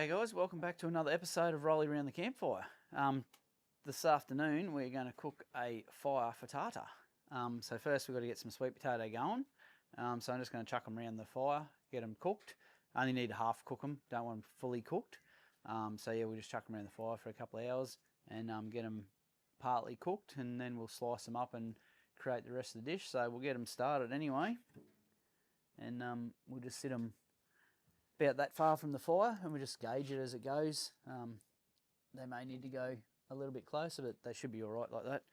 Rightio guys, welcome back to another episode of Rolling Around the Campfire. This afternoon we're going to cook a fire frittata. So first we've got to get some sweet potato going. So I'm just going to chuck them around the fire, get them cooked. I only need to half cook them, don't want them fully cooked. So yeah, we'll just chuck them around the fire for a couple of hours and get them partly cooked, and then we'll slice them up and create the rest of the dish. So we'll get them started anyway, and we'll just sit them about that far from the fire and we'll just gauge it as it goes. They may need to go a little bit closer, but they should be all right like that.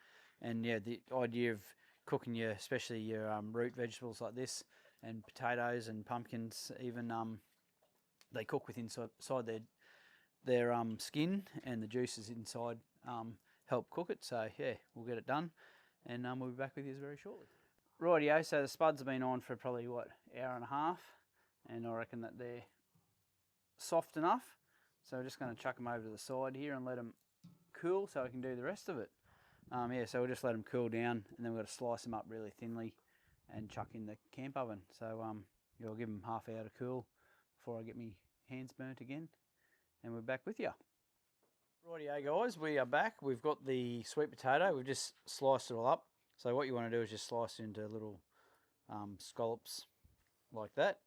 And yeah, the idea of cooking your, especially your root vegetables like this, and potatoes and pumpkins even, they cook with inside their skin, and the juices inside help cook it. So yeah, we'll get it done, and we'll be back with you very shortly. Rightio, so the spuds have been on for probably hour and a half, and I reckon that they're soft enough. So we're just going to chuck them over to the side here and let them cool so I can do the rest of it. Yeah, so we'll just let them cool down, and then we've got to slice them up really thinly and chuck in the camp oven. So yeah, I'll give them half hour to cool before I get my hands burnt again, and we're back with you. Rightio guys, we are back. We've got the sweet potato. We've just sliced it all up. So what you want to do is just slice it into little scallops like that,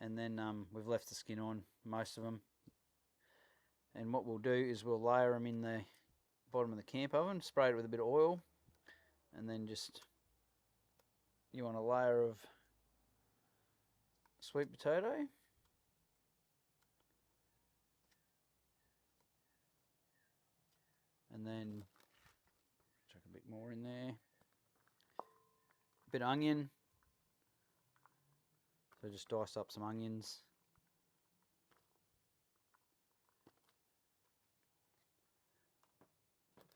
and then we've left the skin on most of them. And what we'll do is we'll layer them in the bottom of the camp oven, spray it with a bit of oil, and then just, you want a layer of sweet potato, and then chuck a bit more in there, a bit of onion, so just dice up some onions,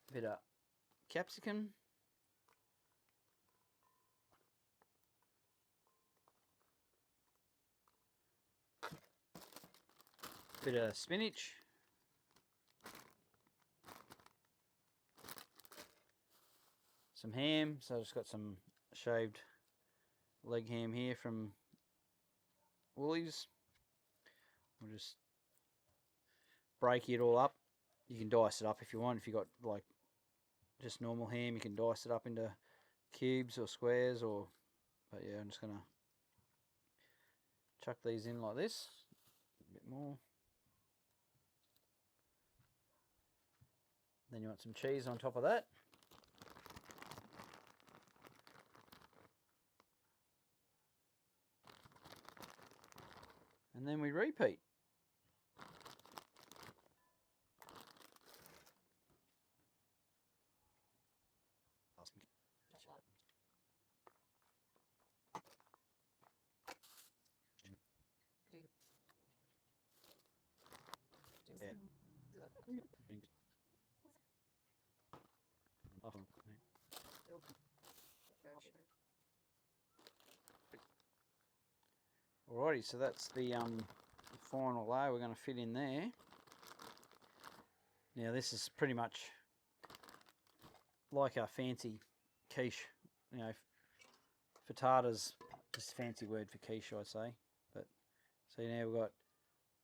a bit of capsicum, bit of spinach, some ham. So I've just got some shaved leg ham here from Woolies. We'll just break it all up. You can dice it up if you want. If you got like just normal ham, you can dice it up into cubes or squares, or, but yeah, I'm just gonna chuck these in like this, a bit more. Then you want some cheese on top of that. And then we repeat. Yeah. Alrighty, so that's the final layer we're going to fit in there. Now this is pretty much like our fancy quiche, you know, frittata's just a fancy word for quiche, I'd say. But so now we've got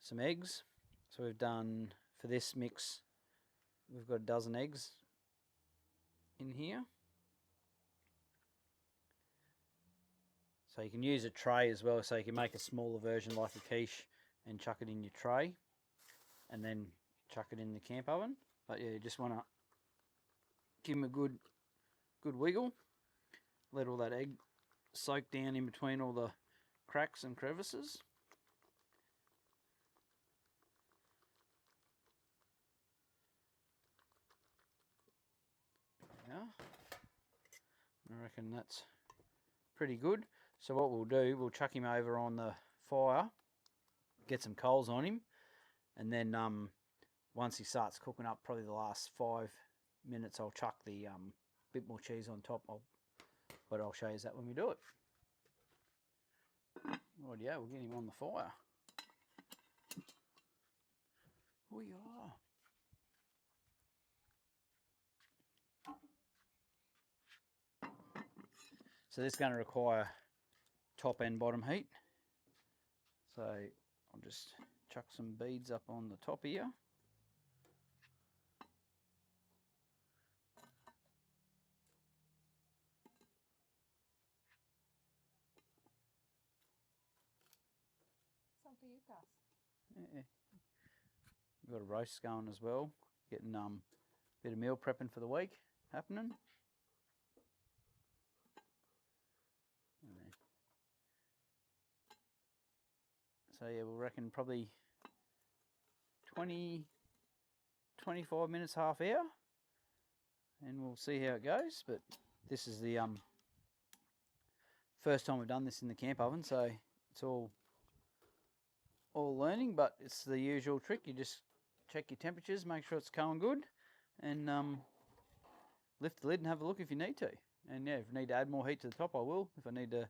some eggs. So we've done, for this mix, we've got a dozen eggs in here. So you can use a tray as well, so you can make a smaller version like a quiche and chuck it in your tray and then chuck it in the camp oven. But yeah, you just want to give them a good wiggle, let all that egg soak down in between all the cracks and crevices. Yeah, I reckon that's pretty good. So what we'll do, we'll chuck him over on the fire, get some coals on him, and then once he starts cooking up, probably the last 5 minutes, I'll chuck the bit more cheese on top. But I'll show you that when we do it. Right, yeah, we'll get him on the fire. Oh yeah. So this is going to require top and bottom heat. So I'll just chuck some beads up on the top here. Some for you, Gus. Yeah. We've got a roast going as well. Getting a bit of meal prepping for the week happening. So yeah, we'll reckon probably 20, 25 minutes, half hour, and we'll see how it goes. But this is the first time we've done this in the camp oven, so it's all learning. But it's the usual trick. You just check your temperatures, make sure it's going good, and lift the lid and have a look if you need to. And yeah, if I need to add more heat to the top, I will. If I need to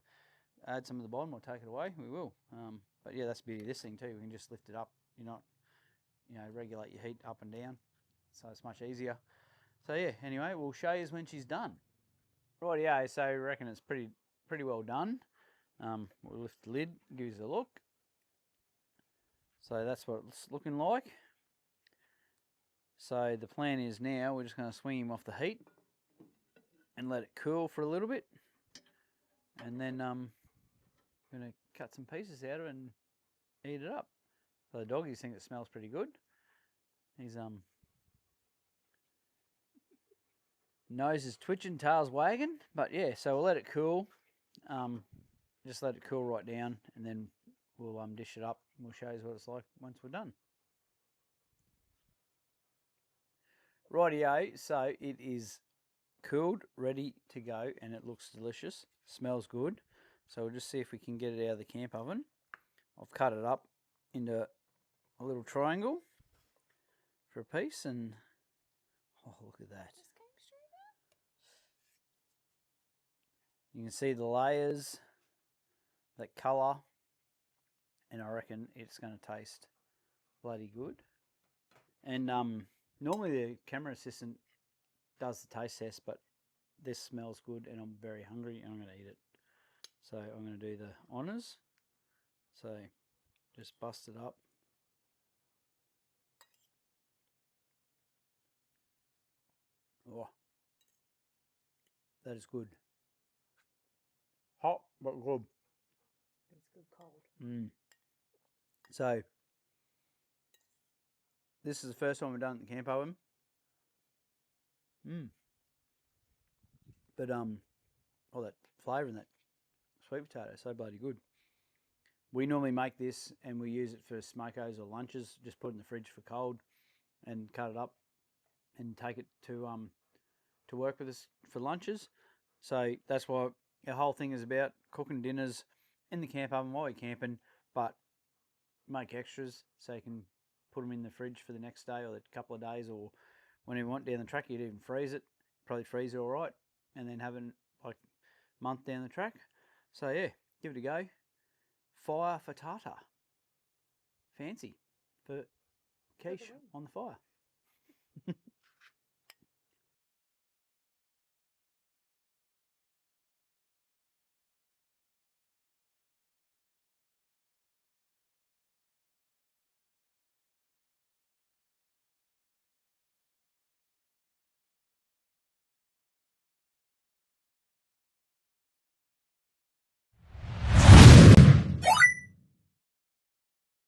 add some of the bottom or take it away, we will. But yeah, that's the beauty of this thing too. We can just lift it up. You're not, regulate your heat up and down, so it's much easier. So yeah, anyway, we'll show you when she's done. Rightio, so I reckon it's pretty well done. We'll lift the lid, give us a look. So that's what it's looking like. So the plan is now we're just going to swing him off the heat and let it cool for a little bit, and then I'm going to cut some pieces out of it and eat it up. So the doggies think it smells pretty good. His nose is twitching, tail's wagging, but yeah, so we'll let it cool. Just let it cool right down, and then we'll dish it up. We'll show you what it's like once we're done. Rightio, so it is cooled, ready to go, and it looks delicious. Smells good. So we'll just see if we can get it out of the camp oven. I've cut it up into a little triangle for a piece, and oh, look at that. Just came straight out. You can see the layers, that colour, and I reckon it's going to taste bloody good. And normally the camera assistant does the taste test, but this smells good and I'm very hungry and I'm going to eat it. So I'm going to do the honours. So just bust it up. Oh, that is good. Hot but good. It's good cold. So this is the first time we've done it in the camp oven. But all that flavour in that sweet potato, so bloody good. We normally make this and we use it for smokos or lunches. Just put it in the fridge for cold and cut it up and take it to work with us for lunches. So that's why our whole thing is about cooking dinners in the camp oven while you're camping, but make extras so you can put them in the fridge for the next day or a couple of days, or when you want down the track, you'd even freeze it. Probably freeze it all right, and then have it like a month down the track. So yeah, give it a go. Fire frittata. Fancy for quiche on the fire.